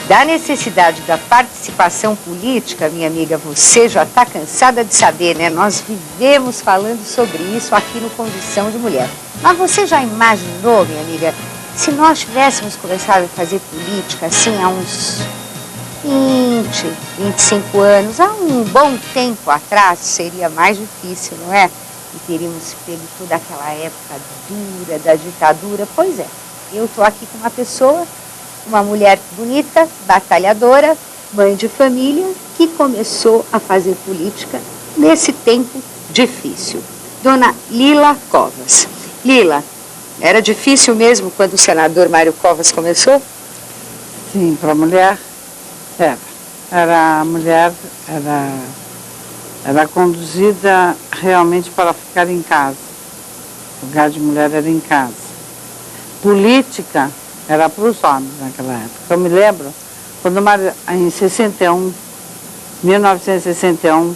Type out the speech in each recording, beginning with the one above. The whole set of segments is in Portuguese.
Da necessidade da participação política, minha amiga, você já está cansada de saber, né? Nós vivemos falando sobre isso aqui no Condição de Mulher. Mas você já imaginou, minha amiga, se nós tivéssemos começado a fazer política assim há uns 20, 25 anos, há um bom tempo atrás, seria mais difícil, não é? E teríamos pego toda aquela época dura da ditadura. Pois é, eu estou aqui com uma pessoa, uma mulher bonita, batalhadora, mãe de família, que começou a fazer política nesse tempo difícil. Dona Lila Covas. Lila, era difícil mesmo quando o senador Mário Covas começou? Sim, para a mulher era. A mulher era conduzida realmente para ficar em casa. O lugar de mulher era em casa. Política era para os homens naquela época. Eu me lembro, quando em 1961,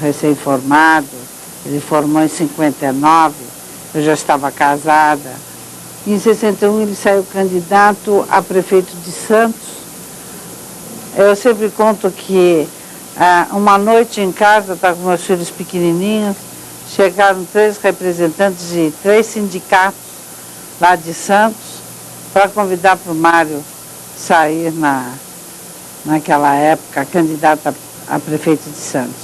recém-formado, ele formou em 59, eu já estava casada. Em 61 ele saiu candidato a prefeito de Santos. Eu sempre conto que uma noite em casa, estava com meus filhos pequenininhos, chegaram 3 representantes de 3 sindicatos lá de Santos para convidar para o Mário sair naquela época, candidato a prefeito de Santos.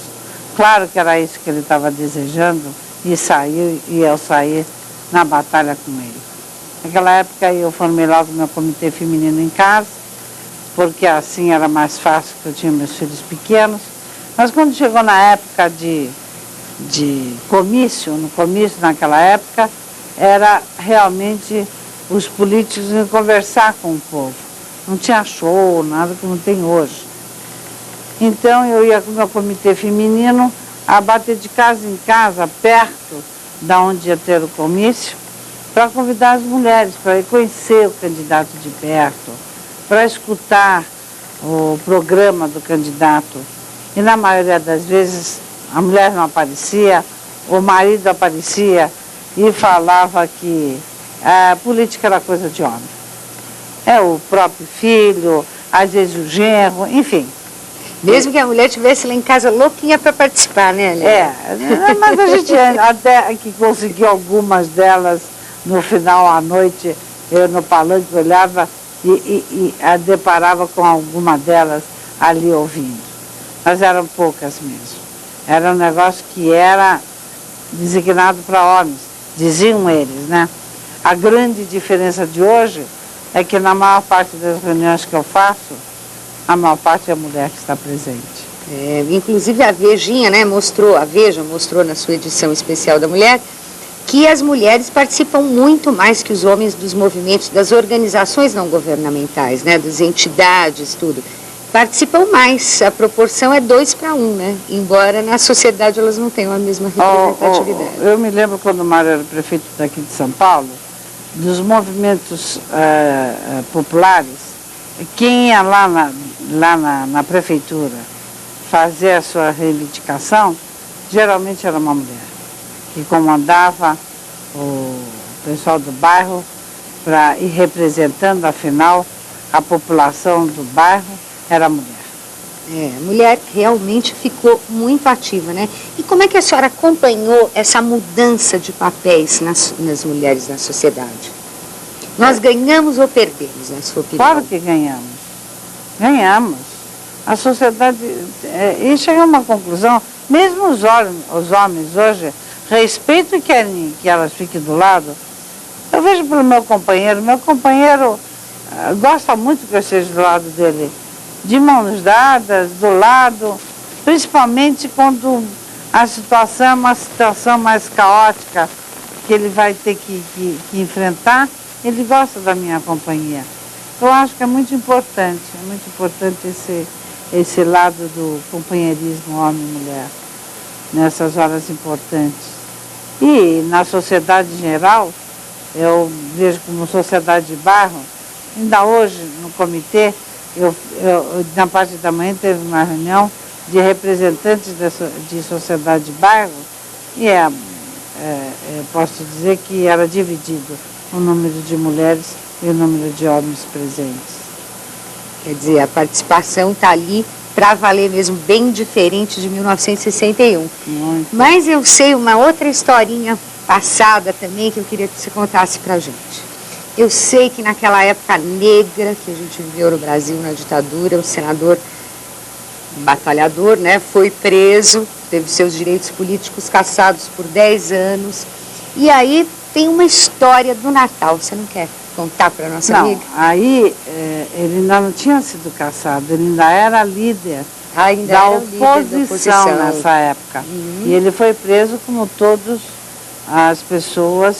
Claro que era isso que ele estava desejando e saiu, e eu sair na batalha com ele. Naquela época eu formei logo meu comitê feminino em casa, porque assim era mais fácil, porque eu tinha meus filhos pequenos. Mas quando chegou na época de comício, no comício naquela época, era realmente os políticos iam conversar com o povo. Não tinha show, nada como tem hoje. Então eu ia com o meu comitê feminino a bater de casa em casa, perto da onde ia ter o comício, para convidar as mulheres, para ir conhecer o candidato de perto, para escutar o programa do candidato. E na maioria das vezes a mulher não aparecia, o marido aparecia e falava que a política era coisa de homem. É o próprio filho, às vezes o genro, enfim. Mesmo que a mulher estivesse lá em casa louquinha para participar, né, Lélia? Mas a gente até que conseguiu algumas delas no final à noite, eu no palanque olhava e a deparava com alguma delas ali ouvindo. Mas eram poucas mesmo. Era um negócio que era designado para homens, diziam eles, né? A grande diferença de hoje é que na maior parte das reuniões que eu faço, a maior parte é a mulher que está presente. Inclusive a Vejinha, né, a Veja mostrou na sua edição especial da mulher que as mulheres participam muito mais que os homens dos movimentos, das organizações não governamentais, né, das entidades, tudo. Participam mais, a proporção é 2-1, né? Embora na sociedade elas não tenham a mesma representatividade. Eu me lembro quando o Mário era prefeito daqui de São Paulo, dos movimentos populares, quem ia lá na prefeitura fazer a sua reivindicação, geralmente era uma mulher, que comandava o pessoal do bairro para ir representando, afinal, a população do bairro era a mulher. A mulher realmente ficou muito ativa, né? E como é que a senhora acompanhou essa mudança de papéis nas mulheres na sociedade? Nós ganhamos ou perdemos, na sua opinião? Claro que ganhamos. Ganhamos. A sociedade... E chegou a uma conclusão, mesmo os homens hoje respeitam e querem que elas fiquem do lado. Eu vejo pelo meu companheiro gosta muito que eu esteja do lado dele, de mãos dadas, do lado, principalmente quando a situação é uma situação mais caótica, que ele vai ter que enfrentar, ele gosta da minha companhia. Eu acho que é muito importante esse lado do companheirismo homem-mulher, nessas horas importantes. E na sociedade em geral, eu vejo como sociedade de bairro, ainda hoje no comitê, na parte da manhã teve uma reunião de representantes de sociedade de bairro e posso dizer que era dividido o número de mulheres e o número de homens presentes. Quer dizer, a participação está ali para valer mesmo, bem diferente de 1961. Muito. Mas eu sei uma outra historinha passada também que eu queria que você contasse para a gente. Eu sei que naquela época negra que a gente viveu no Brasil, na ditadura, o senador batalhador, né, foi preso, teve seus direitos políticos cassados por 10 anos. E aí tem uma história do Natal, você não quer contar para nossa amiga? Aí ele ainda não tinha sido cassado, ele ainda era líder Ainda da era o líder da oposição nessa época. E ele foi preso como todas as pessoas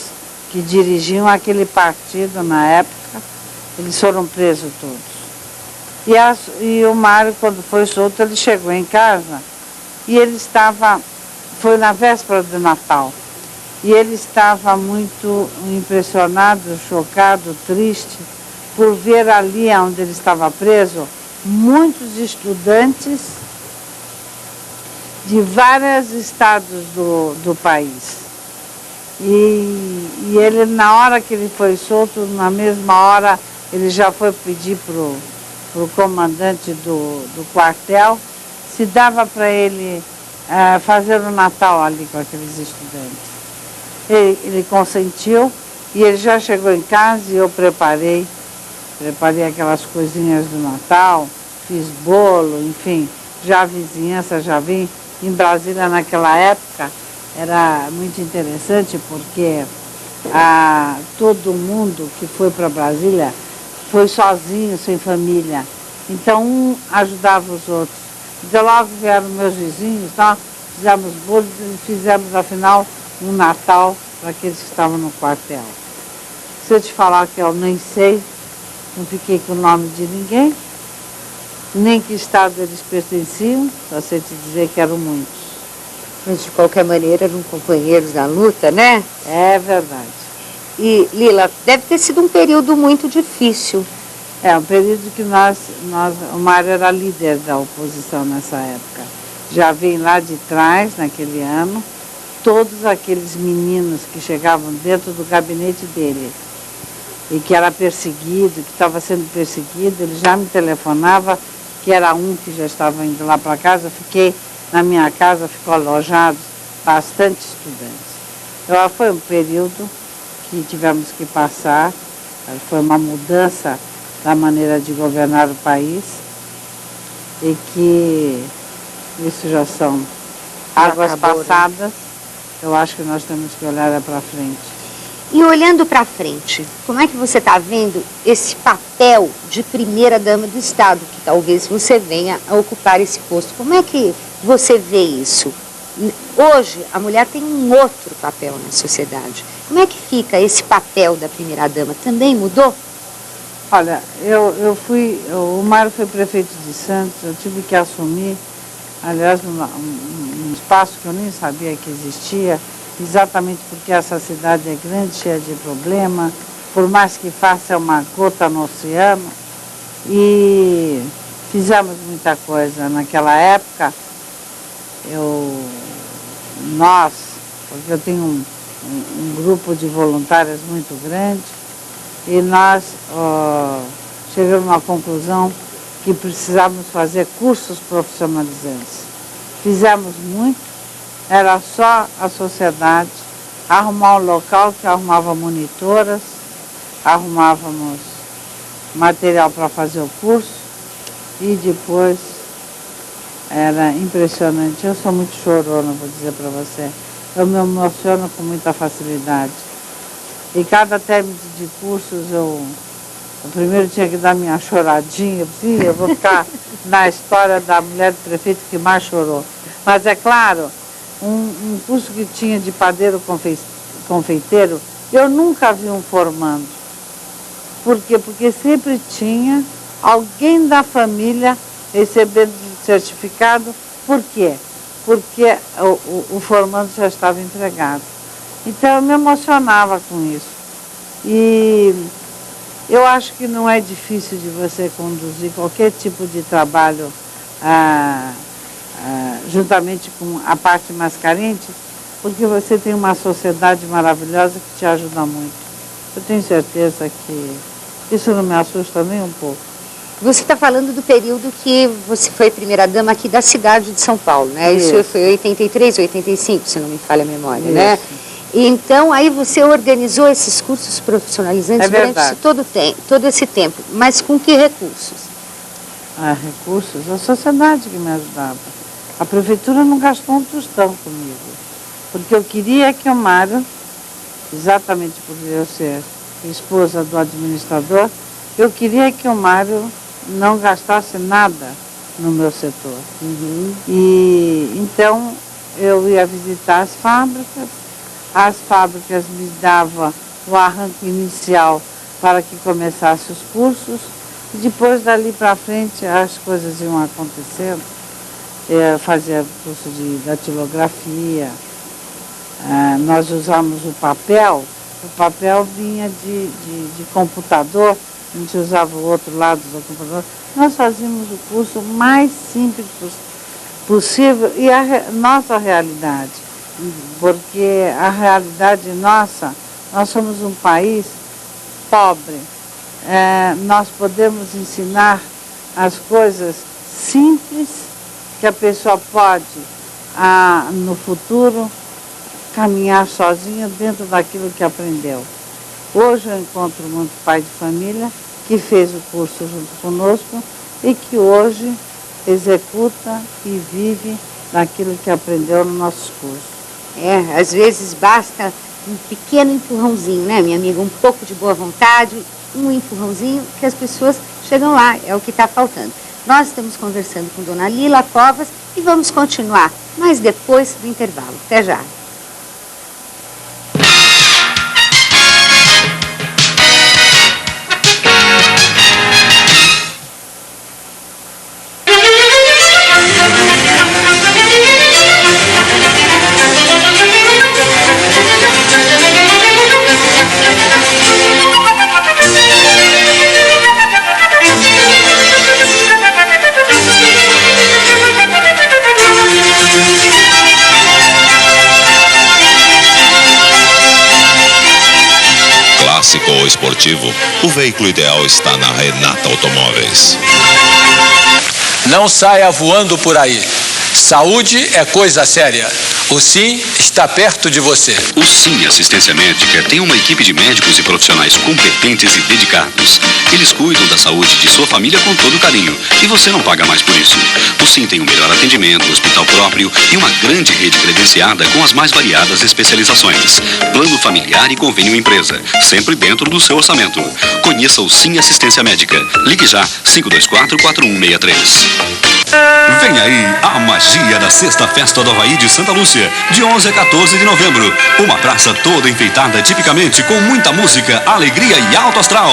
que dirigiam aquele partido na época, eles foram presos todos. E o Mário, quando foi solto, ele chegou em casa e ele foi na véspera do Natal, e ele estava muito impressionado, chocado, triste, por ver ali onde ele estava preso, muitos estudantes de vários estados do país. E ele, na hora que ele foi solto, na mesma hora, ele já foi pedir para o comandante do quartel se dava para ele fazer o Natal ali com aqueles estudantes. Ele consentiu e ele já chegou em casa e eu preparei aquelas coisinhas do Natal, fiz bolo, enfim, já a vizinhança já vim. Em Brasília, naquela época, era muito interessante porque todo mundo que foi para Brasília foi sozinho, sem família. Então, um ajudava os outros. Então, logo vieram meus vizinhos, tá? Fizemos bolo e fizemos, afinal, um Natal para aqueles que estavam no quartel. Se eu te falar que eu nem sei, não fiquei com o nome de ninguém, nem que estado eles pertenciam, só sei te dizer que eram muitos. Mas, de qualquer maneira, eram companheiros da luta, né? É verdade. E, Lila, deve ter sido um período muito difícil. Um período que o Mário era líder da oposição nessa época. Já vem lá de trás, naquele ano, todos aqueles meninos que chegavam dentro do gabinete dele e que era perseguido, que estava sendo perseguido, ele já me telefonava que era um que já estava indo lá para casa. Fiquei na minha casa, ficou alojado bastante estudantes. Então, foi um período que tivemos que passar, foi uma mudança da maneira de governar o país e que isso já são águas passadas, né? Eu acho que nós temos que olhar para frente. E olhando para frente, como é que você está vendo esse papel de primeira-dama do Estado, que talvez você venha a ocupar esse posto? Como é que você vê isso? Hoje, a mulher tem um outro papel na sociedade. Como é que fica esse papel da primeira-dama? Também mudou? Olha, o Mário foi prefeito de Santos, eu tive que assumir, aliás, um espaço que eu nem sabia que existia, exatamente porque essa cidade é grande, cheia de problema, por mais que faça uma gota no oceano, e fizemos muita coisa naquela época. Porque eu tenho um grupo de voluntárias muito grande, e nós chegamos à conclusão que precisávamos fazer cursos profissionalizantes. Fizemos muito, era só a sociedade arrumar um local que arrumava monitoras, arrumávamos material para fazer o curso e depois era impressionante. Eu sou muito chorona, vou dizer para você. Eu me emociono com muita facilidade. E cada término de cursos, eu primeiro tinha que dar minha choradinha, eu vou ficar na história da mulher do prefeito que mais chorou. Mas é claro, um curso que tinha de padeiro confeiteiro, eu nunca vi um formando. Por quê? Porque sempre tinha alguém da família recebendo certificado. Por quê? Porque o formando já estava entregado. Então eu me emocionava com isso. E eu acho que não é difícil de você conduzir qualquer tipo de trabalho juntamente com a parte mais carente, porque você tem uma sociedade maravilhosa que te ajuda muito. Eu tenho certeza que isso não me assusta nem um pouco. Você está falando do período que você foi primeira-dama aqui da cidade de São Paulo, né? Isso foi 83, 85, se não me falha a memória, né? Então, aí você organizou esses cursos profissionalizantes durante todo esse tempo. Mas com que recursos? Recursos? A sociedade que me ajudava. A prefeitura não gastou um tostão comigo. Porque eu queria que o Mário, exatamente por eu ser esposa do administrador, eu queria que o Mário não gastasse nada no meu setor. E então eu ia visitar as fábricas me davam o arranque inicial para que começasse os cursos, e depois dali para frente as coisas iam acontecendo. Eu fazia curso de datilografia, nós usamos o papel vinha de computador, a gente usava o outro lado do computador. Nós fazíamos o curso mais simples possível e a nossa realidade, porque a realidade nossa, nós somos um país pobre, nós podemos ensinar as coisas simples que a pessoa pode, no futuro, caminhar sozinha dentro daquilo que aprendeu. Hoje eu encontro muito pai de família que fez o curso junto conosco e que hoje executa e vive daquilo que aprendeu nos nossos cursos. Às vezes basta um pequeno empurrãozinho, né, minha amiga? Um pouco de boa vontade, um empurrãozinho que as pessoas chegam lá, é o que está faltando. Nós estamos conversando com Dona Lila Covas e vamos continuar, mas depois do intervalo. Até já. Clássico ou esportivo, o veículo ideal está na Renata Automóveis. Não saia voando por aí. Saúde é coisa séria. O SIM está perto de você. O SIM Assistência Médica tem uma equipe de médicos e profissionais competentes e dedicados. Eles cuidam da saúde de sua família com todo carinho e você não paga mais por isso. O SIM tem o melhor atendimento, hospital próprio e uma grande rede credenciada com as mais variadas especializações. Plano familiar e convênio empresa, sempre dentro do seu orçamento. Conheça o SIM Assistência Médica. Ligue já, 524-4163. Vem aí a magia da Sexta Festa do Havaí de Santa Lúcia, de 11 a 14 de novembro. Uma praça toda enfeitada tipicamente com muita música, alegria e alto astral.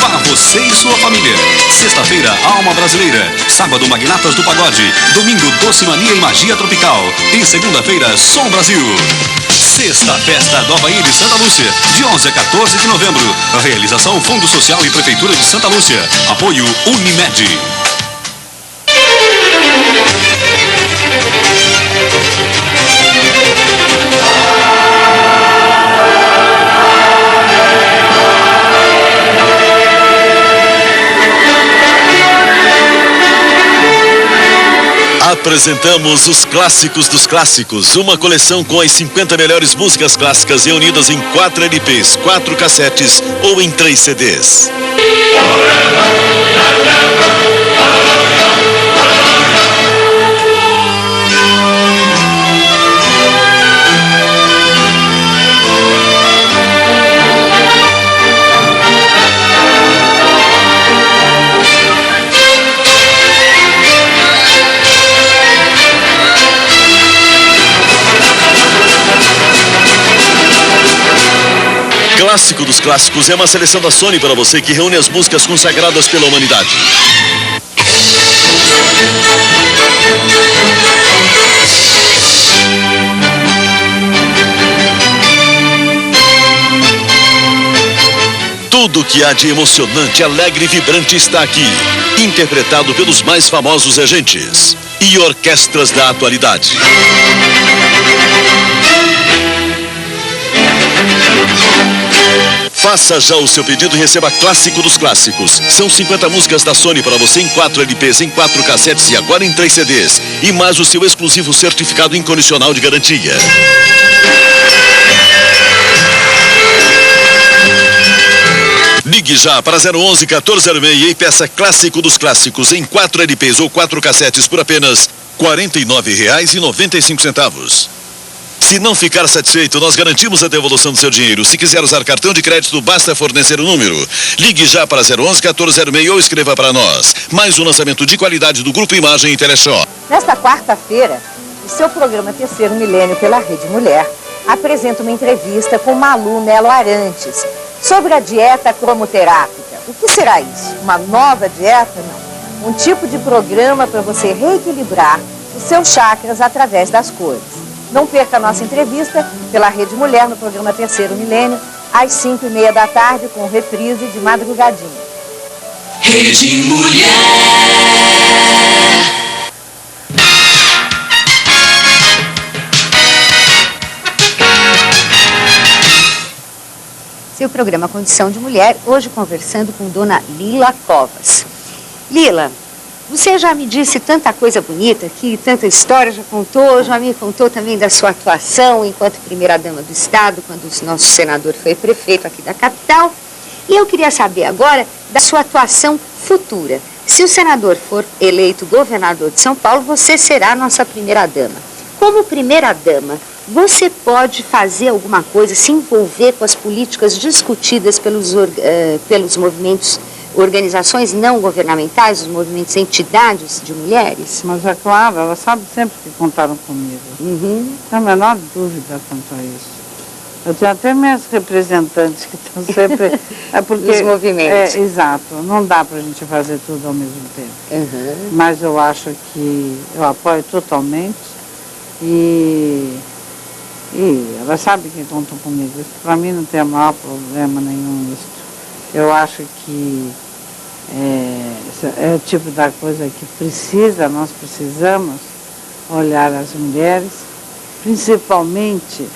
Vá você e sua família. Sexta-feira, Alma Brasileira. Sábado, Magnatas do Pagode. Domingo, Doce Mania e Magia Tropical. E segunda-feira, Som Brasil. Sexta Festa do Havaí de Santa Lúcia, de 11 a 14 de novembro. Realização Fundo Social e Prefeitura de Santa Lúcia. Apoio Unimed. Apresentamos os clássicos dos clássicos, uma coleção com as 50 melhores músicas clássicas reunidas em 4 LPs, 4 cassetes ou em 3 CDs. Clássico dos Clássicos é uma seleção da Sony para você que reúne as músicas consagradas pela humanidade. Tudo que há de emocionante, alegre e vibrante está aqui, interpretado pelos mais famosos regentes e orquestras da atualidade. Faça já o seu pedido e receba Clássico dos Clássicos. São 50 músicas da Sony para você em 4 LPs, em 4 cassetes e agora em 3 CDs. E mais o seu exclusivo certificado incondicional de garantia. Ligue já para 011 1406 e peça Clássico dos Clássicos em 4 LPs ou 4 cassetes por apenas R$ 49,95. Se não ficar satisfeito, nós garantimos a devolução do seu dinheiro. Se quiser usar cartão de crédito, basta fornecer o número. Ligue já para 011 1406 ou escreva para nós. Mais um lançamento de qualidade do Grupo Imagem e Teleshop. Nesta quarta-feira, o seu programa Terceiro Milênio pela Rede Mulher apresenta uma entrevista com Malu Melo Arantes sobre a dieta cromoterápica. O que será isso? Uma nova dieta? Não. Um tipo de programa para você reequilibrar os seus chakras através das cores. Não perca a nossa entrevista pela Rede Mulher no programa Terceiro Milênio, às 5h30 da tarde, com reprise de madrugadinha. Rede Mulher. Seu programa Condição de Mulher, hoje conversando com Dona Lila Covas. Lila, você já me disse tanta coisa bonita aqui, tanta história, já contou, já me contou também da sua atuação enquanto primeira-dama do Estado, quando o nosso senador foi prefeito aqui da capital. E eu queria saber agora da sua atuação futura. Se o senador for eleito governador de São Paulo, você será a nossa primeira-dama. Como primeira-dama, você pode fazer alguma coisa, se envolver com as políticas discutidas pelos movimentos, organizações não governamentais, os movimentos, entidades de mulheres? Mas é claro, ela sabe sempre que contaram comigo. Não tem a menor dúvida quanto a isso. Eu tenho até minhas representantes que estão sempre... É porque, os movimentos. Exato, não dá para a gente fazer tudo ao mesmo tempo. Mas eu acho que eu apoio totalmente e ela sabe que contam comigo. Isso para mim não tem o maior problema nenhum nisso. Eu acho que é o tipo da coisa que nós precisamos olhar as mulheres, principalmente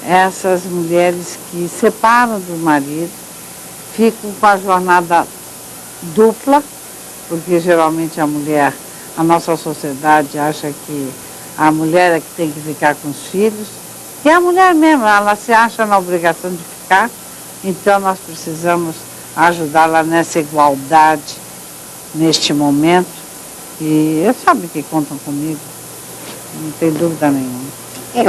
essas mulheres que separam do marido, ficam com a jornada dupla, porque geralmente a nossa sociedade acha que a mulher é que tem que ficar com os filhos, e a mulher mesmo, ela se acha na obrigação de ficar, então nós precisamos ajudá-la nessa igualdade, neste momento, e eles sabem que contam comigo, não tem dúvida nenhuma.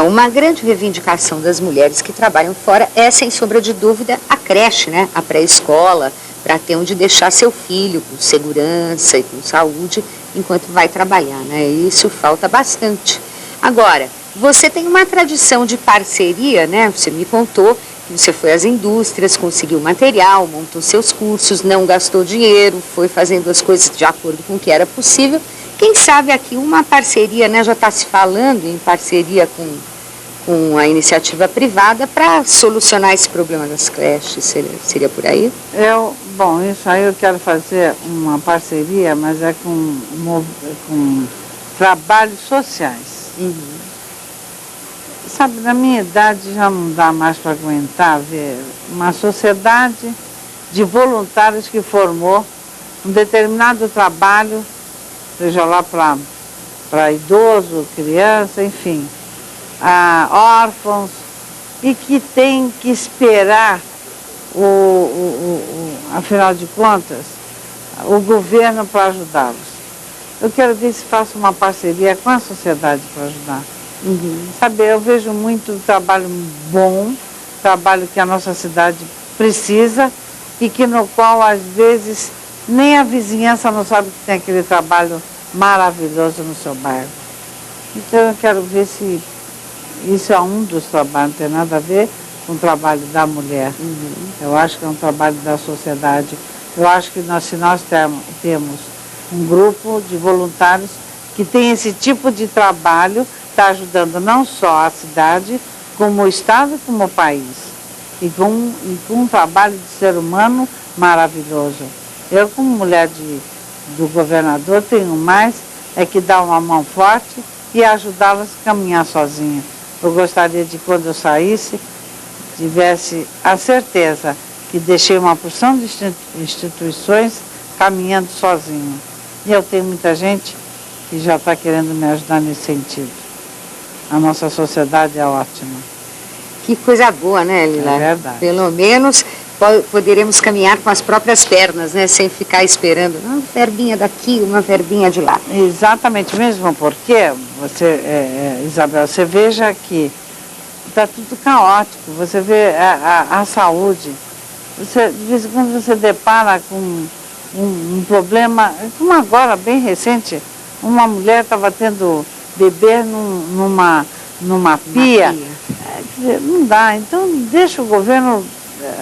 Uma grande reivindicação das mulheres que trabalham fora é, sem sombra de dúvida, a creche, né? A pré-escola, para ter onde deixar seu filho com segurança e com saúde enquanto vai trabalhar, né? Isso falta bastante. Agora, você tem uma tradição de parceria, né? Você me contou que você foi às indústrias, conseguiu material, montou seus cursos, não gastou dinheiro, foi fazendo as coisas de acordo com o que era possível. Quem sabe aqui uma parceria, né? Já está se falando em parceria com a iniciativa privada para solucionar esse problema das creches, seria por aí? Bom, isso aí eu quero fazer uma parceria, mas é com trabalhos sociais. Sabe, na minha idade já não dá mais para aguentar ver uma sociedade de voluntários que formou um determinado trabalho, seja lá para idoso, criança, enfim, órfãos, e que tem que esperar, afinal de contas, o governo para ajudá-los. Eu quero ver se faço uma parceria com a sociedade para ajudar. Sabe, eu vejo muito trabalho bom, trabalho que a nossa cidade precisa e que no qual, às vezes, nem a vizinhança não sabe que tem aquele trabalho maravilhoso no seu bairro. Então eu quero ver se isso é um dos trabalhos, não tem nada a ver com o trabalho da mulher. Eu acho que é um trabalho da sociedade. Eu acho que se nós temos um grupo de voluntários que tem esse tipo de trabalho, está ajudando não só a cidade, como o Estado e como o país. E com um trabalho de ser humano maravilhoso. Eu, como mulher do governador, tenho mais que dar uma mão forte e ajudá-las a caminhar sozinha. Eu gostaria de, quando eu saísse, tivesse a certeza que deixei uma porção de instituições caminhando sozinho. E eu tenho muita gente que já está querendo me ajudar nesse sentido. A nossa sociedade é ótima. Que coisa boa, né, Lila? É verdade. Pelo menos poderemos caminhar com as próprias pernas, né? Sem ficar esperando uma verbinha daqui, uma verbinha de lá. Exatamente, mesmo porque, Isabel, você veja que está tudo caótico. Você vê a saúde. De vez em quando você depara com um problema, como agora, bem recente, uma mulher estava tendo bebê numa pia. Quer dizer, não dá. Então, deixa o governo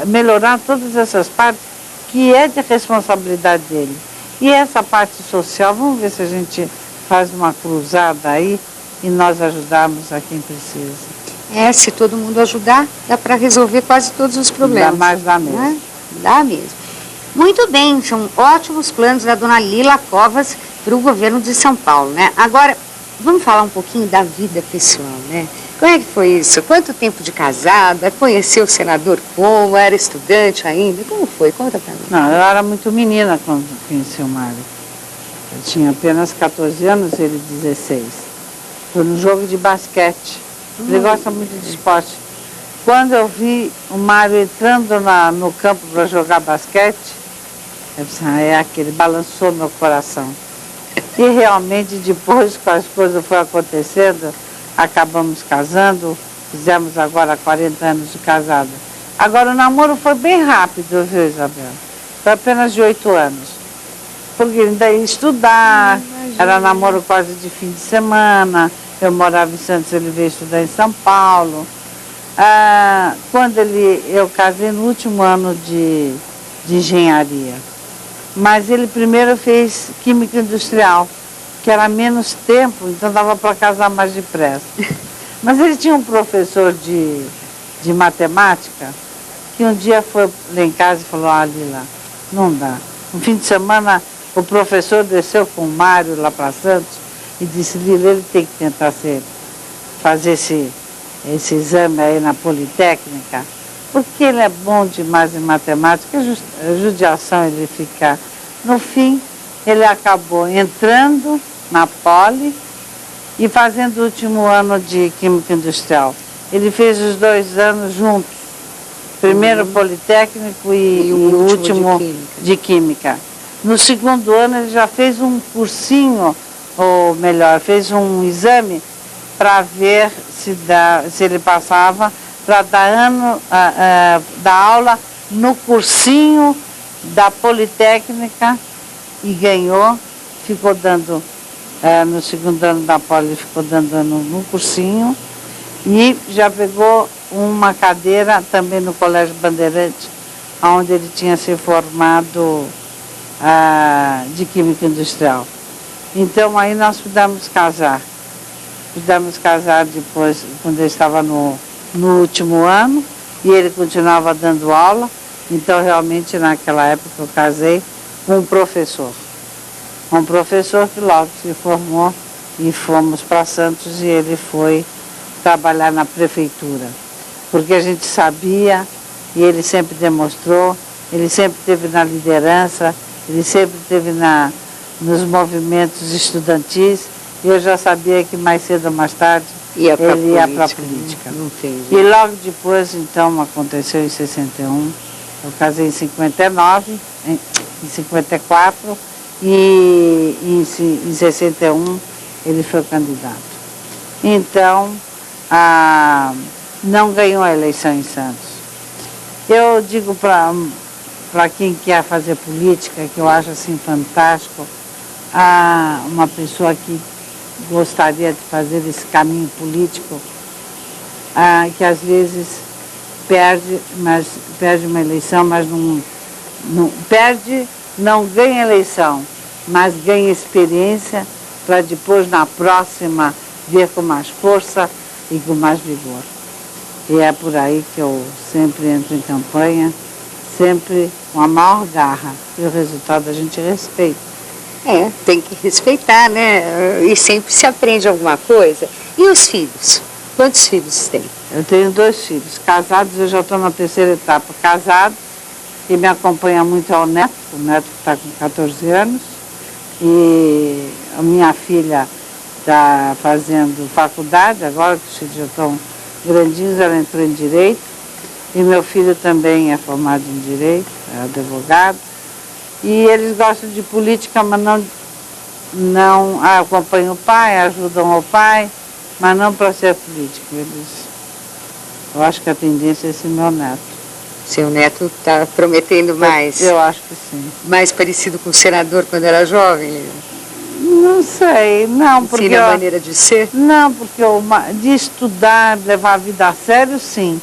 melhorar todas essas partes, que é de responsabilidade dele. E essa parte social, vamos ver se a gente faz uma cruzada aí e nós ajudarmos a quem precisa. Se todo mundo ajudar, dá para resolver quase todos os problemas. Dá mais, dá mesmo. Né? Dá mesmo. Muito bem, são ótimos planos da dona Lila Covas para o governo de São Paulo, né? Agora, vamos falar um pouquinho da vida pessoal, né? Como é que foi isso? Quanto tempo de casada? Conheceu o senador como? Era estudante ainda? Como foi? Conta pra mim. Não, eu era muito menina quando conheci o Mário. Eu tinha apenas 14 anos, ele 16. Foi no jogo de basquete. Ele gosta muito de esporte. Quando eu vi o Mário entrando no campo para jogar basquete, eu disse, é aquele, balançou meu coração. E realmente depois, com as coisas foram acontecendo, acabamos casando, fizemos agora 40 anos de casada. Agora o namoro foi bem rápido, viu, Isabel? Foi apenas de 8 anos. Porque ele ainda ia estudar, era namoro quase de fim de semana, eu morava em Santos, ele veio estudar em São Paulo. Quando eu casei no último ano de engenharia. Mas ele primeiro fez química industrial, que era menos tempo, então dava para casar mais depressa. Mas ele tinha um professor de matemática, que um dia foi lá em casa e falou, Lila, não dá. No fim de semana, o professor desceu com o Mário lá para Santos e disse, Lila, ele tem que tentar fazer esse exame aí na Politécnica, porque ele é bom demais em matemática, é judiação ele ficar. No fim, ele acabou entrando na Poli e fazendo o último ano de Química Industrial. Ele fez os 2 anos juntos, primeiro Politécnico e o último de Química. No segundo ano ele já fez um cursinho, ou melhor, fez um exame para ver se ele passava para dar aula no cursinho da Politécnica e ganhou, ficou dando, no segundo ano da Poli, ficou dando no cursinho e já pegou uma cadeira também no Colégio Bandeirantes, onde ele tinha se formado de Química Industrial. Então aí nós pudemos casar. Pudemos casar depois, quando eu estava no último ano, e ele continuava dando aula. Então, realmente, naquela época, eu casei com um professor. Um professor que logo se formou e fomos para Santos e ele foi trabalhar na prefeitura. Porque a gente sabia, e ele sempre demonstrou, ele sempre esteve na liderança, ele sempre esteve nos movimentos estudantis, e eu já sabia que mais cedo ou mais tarde ele ia para a política. E logo depois, então, aconteceu em 61, eu casei em 59, em 54, e em 61 ele foi candidato. Então, não ganhou a eleição em Santos. Eu digo para quem quer fazer política, que eu acho assim fantástico, uma pessoa que gostaria de fazer esse caminho político, que às vezes perde uma eleição, mas não ganha eleição, mas ganha experiência para depois, na próxima, vir com mais força e com mais vigor. E é por aí que eu sempre entro em campanha, sempre com a maior garra, e o resultado a gente respeita. Tem que respeitar, né? E sempre se aprende alguma coisa. E os filhos? Quantos filhos tem? Eu tenho 2 filhos. Casados, eu já estou na 3ª etapa. Casado e me acompanha muito é o neto que está com 14 anos, e a minha filha está fazendo faculdade, agora que os filhos já estão grandinhos, ela entrou em Direito, e meu filho também é formado em Direito, é advogado, e eles gostam de política, mas não acompanham o pai, ajudam o pai, mas não para ser político. Eu acho que a tendência é esse meu neto. Seu neto está prometendo mais. Eu acho que sim. Mais parecido com o senador quando era jovem, Lila? Não sei, não, porque... Ensina a maneira de ser? Não, porque de estudar, levar a vida a sério, sim.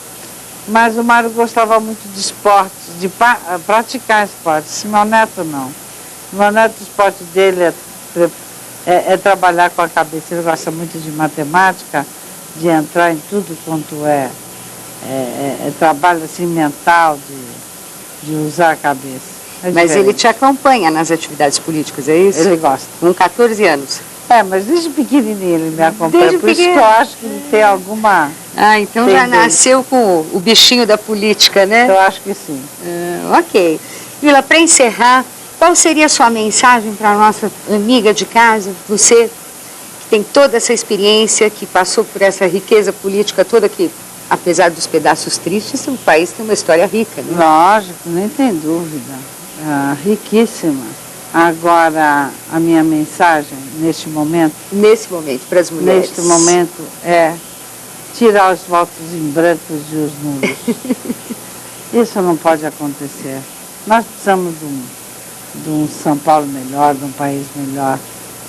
Mas o Mário gostava muito de esportes, de praticar esportes. Meu neto não. Meu neto, o esporte dele é trabalhar com a cabeça. Ele gosta muito de matemática, de entrar em tudo quanto é trabalho assim mental, de usar a cabeça. Mas ele te acompanha nas atividades políticas, é isso? Ele gosta. Com 14 anos. Mas desde pequenininho ele me acompanha, desde por isso que eu acho que ele tem alguma... Então já nasceu com o bichinho da política, né? Eu acho que sim. Ok. Lila, para encerrar, qual seria a sua mensagem para a nossa amiga de casa, você que tem toda essa experiência, que passou por essa riqueza política toda, que apesar dos pedaços tristes, o país tem uma história rica, né? Lógico, nem tem dúvida. Riquíssima. Agora, a minha mensagem neste momento... Nesse momento, para as mulheres. Neste momento é tirar os votos em brancos e os nulos. Isso não pode acontecer. Nós precisamos de um São Paulo melhor, de um país melhor.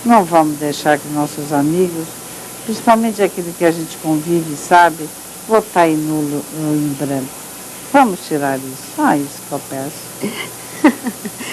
Não vamos deixar que nossos amigos, principalmente aquele que a gente convive, sabe, votar em nulo ou em branco. Vamos tirar isso. Só isso que eu peço.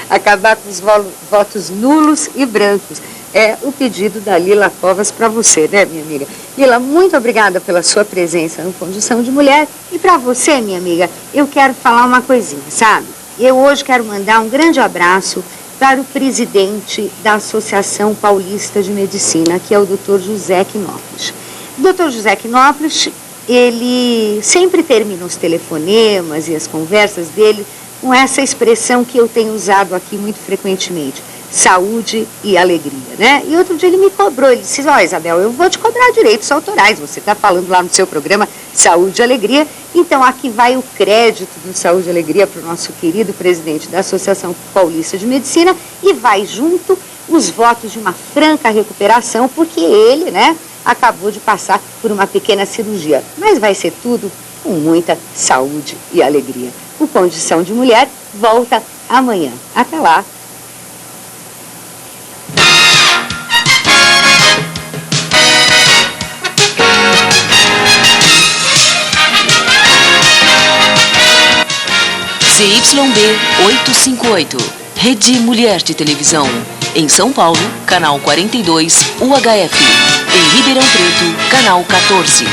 Acabar com os votos nulos e brancos. É o pedido da Lila Covas para você, né, minha amiga? Lila, muito obrigada pela sua presença no Condição de Mulher. E para você, minha amiga, eu quero falar uma coisinha, sabe? Eu hoje quero mandar um grande abraço para o presidente da Associação Paulista de Medicina, que é o Dr. José Quinópolis. O Dr. José Quinópolis, ele sempre termina os telefonemas e as conversas dele com essa expressão que eu tenho usado aqui muito frequentemente: saúde e alegria, né? E outro dia ele me cobrou, ele disse: ó, Isabel, eu vou te cobrar direitos autorais, você está falando lá no seu programa Saúde e Alegria, então aqui vai o crédito do Saúde e Alegria para o nosso querido presidente da Associação Paulista de Medicina, e vai junto os votos de uma franca recuperação, porque ele, né, acabou de passar por uma pequena cirurgia, mas vai ser tudo com muita saúde e alegria. O Condição de Mulher volta amanhã. Até lá. CYB 858, Rede Mulher de Televisão. Em São Paulo, canal 42 UHF. Em Ribeirão Preto, canal 14.